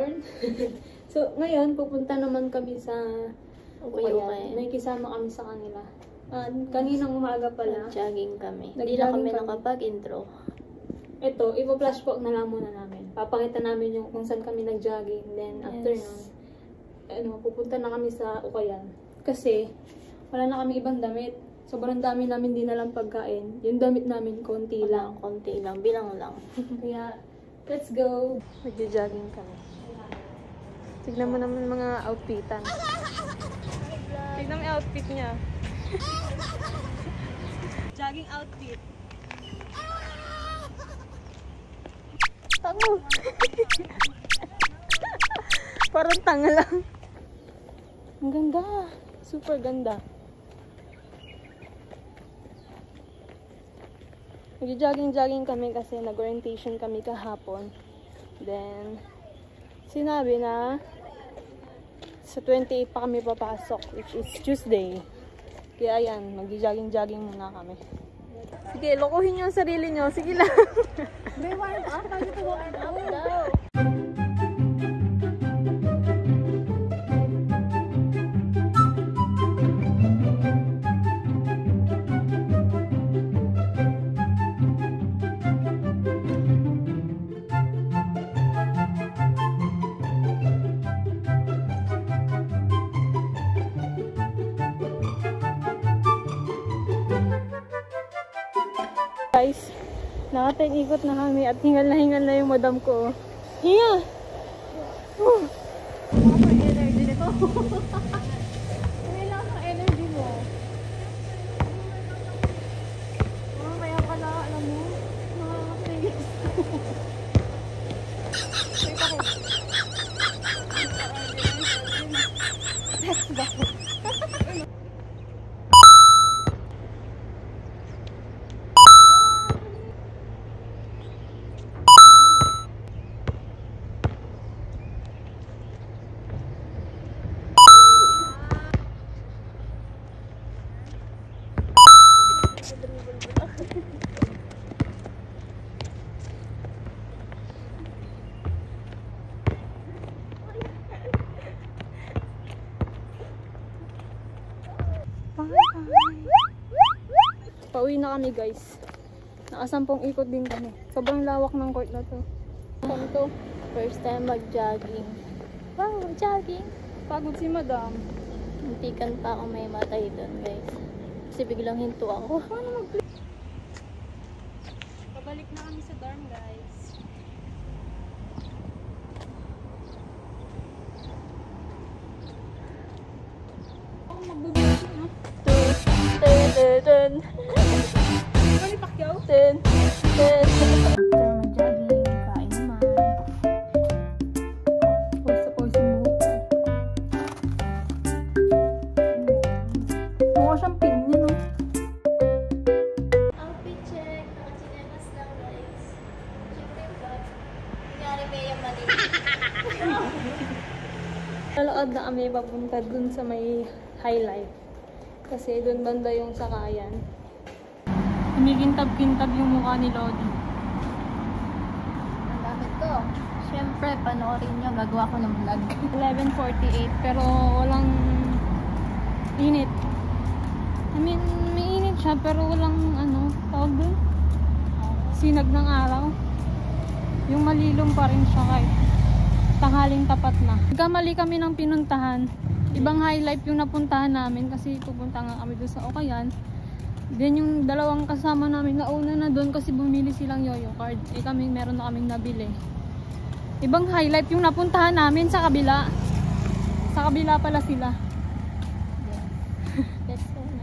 Darn. So, ngayon, pupunta naman kami sa Okay. May kisama kami sa kanila. Kaninang umaga pala. Jogging kami. Hindi na kami nakapag-intro. Ito, ipo-flash po na lang muna namin. Papakita namin yung kung saan kami nag-jogging. Then, after nun, pupunta na kami sa Ukayan. Kasi, wala na kami ibang damit. Sobrang dami namin dinalang pagkain. Yung damit namin, konti lang. Konti lang, bilang lang. Kaya, let's go! Nag-jogging kami. Tignan mo naman mga outfitan. Tignan mo yung outfit niya. Jogging outfit. Tango! Parang tanga lang. Ang ganda. Super ganda. Nag-jogging kami kasi nag-orientation kami kahapon. Then, sinabi na sa 28 pa kami papasok, which is Tuesday. Kaya ayan, mag-jogging muna kami. Sige, lokohin niyo ang sarili niyo. Sige lang. May warm up? Paano ko warm up daw? Guys, nakateng-ikot na kami at hingal na yung madam ko. Hinga! Mga energy nito. Kailangan ng energy mo. Kaya pala, alam mo, nakakasingis. Pauwi na kami guys. Nakasampung ikot din kami. Sobrang lawak ng court na to. First time mag-jogging. Wow, jogging. Pagod si madam. Muntikan pa ako may matay doon, guys. Kasi biglang hinto ako. Pabalik na kami sa dorm guys. Oh, magbubuti na. Dun. Mali Pacquiao? Dun. Mag-jogging, kain naman. Pulsa yung buhok ko. Mukha siyang pin niya, no? Outfit check. Nakachinelas lang, guys. Siyempre ba? Nangyari ba yung mali? Lalakad na kami papunta dun sa may highlight. Kasi dun banda yung sakayan. Kumikintab-kintab yung mukha ni Lodi. Ang gamit ko. Siyempre, panoorin nyo. Gagawa ko ng vlog. 11:48 pero walang init. I mean, may init siya pero walang tawag dun? Sinag ng araw. Yung malilom pa rin siya kahit tanghaling tapat na. Nagkamali kami ng pinuntahan. Ibang highlight yung napuntahan namin kasi pupunta nga kami doon sa Ukayan. Then yung dalawang kasama namin nauna na doon kasi bumili silang yoyo card. Kami meron na kaming nabili. Ibang highlight yung napuntahan namin sa kabila. Sa kabila pala sila. Let's go na.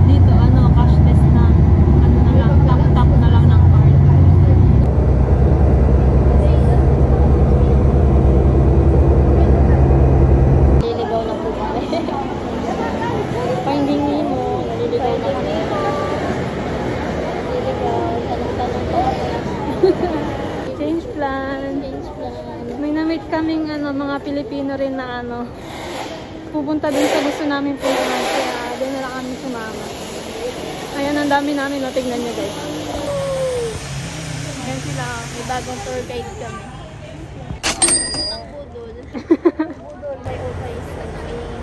Dito cashless na. Na lang, tap na lang ng card. Naliligaw na po kami. Finding Nemo, naliligaw na kami. Naliligaw. Tanong-tanong pa kami. plan. Change plan. May na-meet kaming mga Pilipino rin na pupunta din sa gusto namin puntahan. Kaya doon na lang kami sumama. Ayan, ang dami namin. No? Tignan nyo guys. Ayan sila. May bagong tour guide kami. Ang budol. Budol by okay Staging.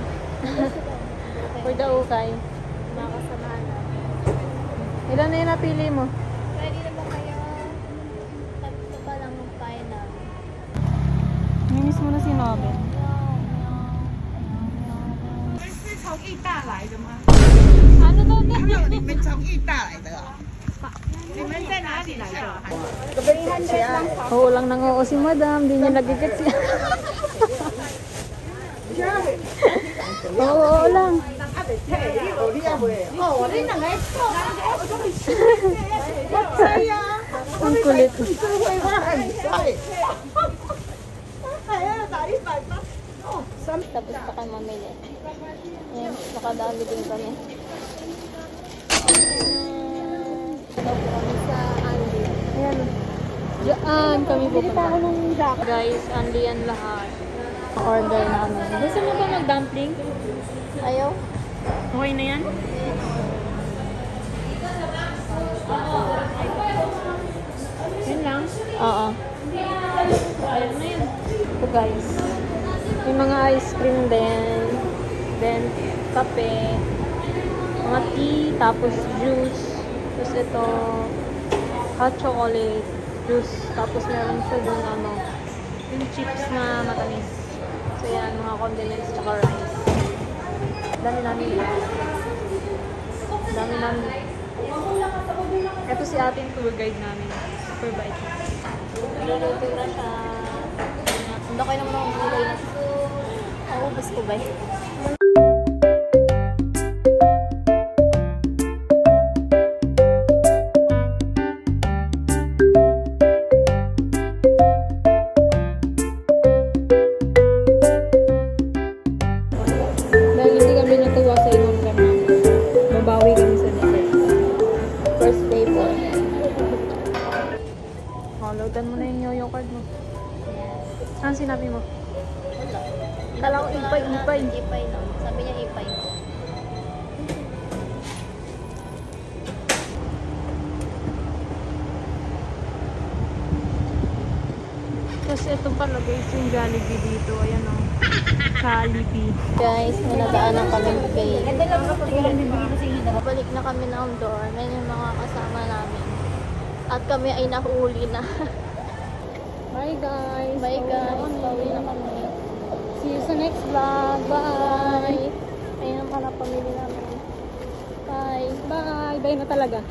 For the ukay. Mga kasamahan namin. Ilan na yung napili mo? Pwede naman kayo tatlo pa lang ng pain namin. Miss mo na si Nobel. 是从义大来的吗？ Ano daw 你们从义大来的啊？你们在哪里来的？ Oo lang nang oo si Madam. Di niya nagigit siya. Oo lang. Ang kulit. Tapos pa kayo mamili. Ayan, nakadami din kami. Tapos kami sa Andy. Ayan. Diyan kami pupunta. Guys, Andy yan lahat. Order namin. Gusto mo ba mag-dumpling? Ayaw? Okay na yan? Yan lang? Oo. Ayan na yan. Ito guys. May mga ice cream din. Then, kape. Mga tea. Tapos juice. Tapos ito, hot chocolate. Juice. Tapos meron siya dun yung chips na matamis. So yan, mga condiments tsaka rice. Dami namin lahat. Dami namin. Ito si ating tour guide namin. Super bait. Niluluto na siya. Hindi kayo naman ako mulay na. So, maubos ko ba? Dahil hindi kami natuwa sa inom kami. Mabawi kami sa next. First day po. Loadan mo na yung yo-yo card mo. Ano sinabi mo? Kala ko ipay. Ipay no. Sabi niya ipay. Tapos ito pala guys, yung Jollibee dito. Ayan o. Jollibee. Guys, may nadaanan kami kay... Balik na kami ng door. Ngayon yung mga kasama namin. At kami ay nahuli na. Bye guys. Bye guys. Bawi na kami. See you sa next vlog. Bye. Ayun ang pala pamili namin. Bye. Bye. Bye na talaga.